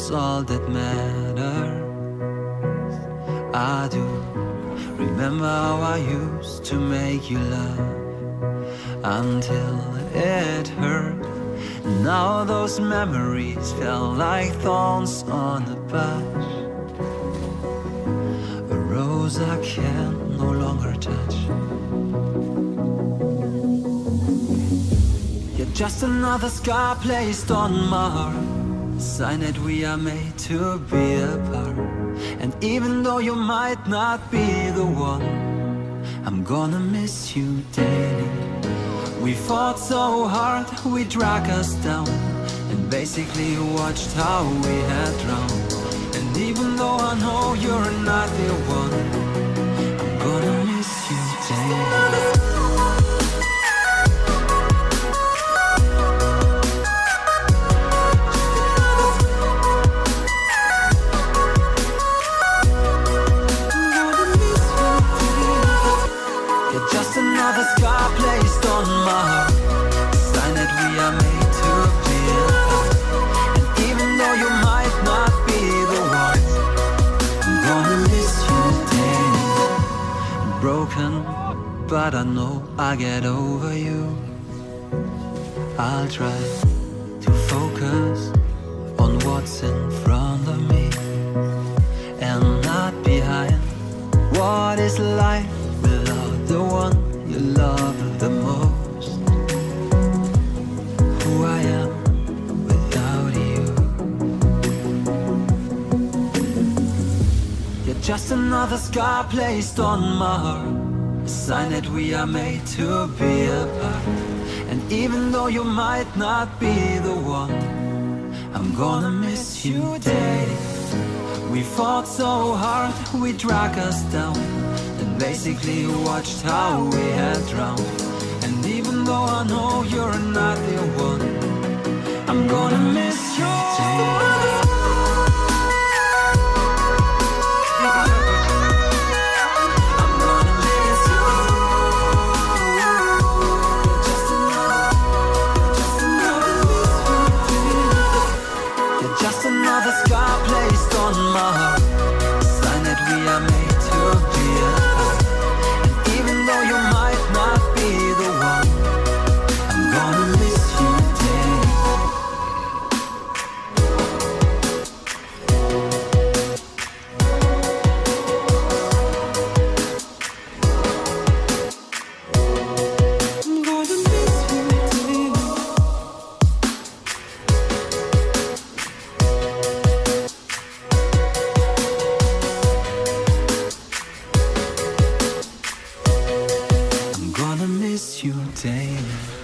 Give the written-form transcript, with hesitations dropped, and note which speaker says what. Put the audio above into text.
Speaker 1: was all that mattered. I do remember how I used to make you laugh until it hurt. Now those memories fell like thorns on a patch, a rose I can no longer touch. You're just another scar placed on my heart, a sign that we are made to be apart. And even though you might not be the one, I'm gonna miss you daily. We fought so hard, we dragged us down, and basically watched how we had drowned. And even though I know you're not the one, I'm gonna miss you daily. Just another scar placed on my heart, a sign that we are made to be apart. And even though you might not be the one, I'm gonna miss you daily. I'm broken, but I know I'll get over you. I'll try to focus on what's in front of me and not behind. What is life without the one you love the most? Who I am without you. You're just another scar placed on my heart, a sign that we are made to be apart. And even though you might not be the one, I'm gonna miss you daily. We fought so hard, we dragged us down, and basically watched how we had drowned. And even though I know you're not the one, I'm gonna miss you daily. Just another scar placed on my heart, a sign that we are made to be apart. And even though you might not be the one, I'm gonna miss you daily. I'm gonna miss you daily. Gonna miss you daily.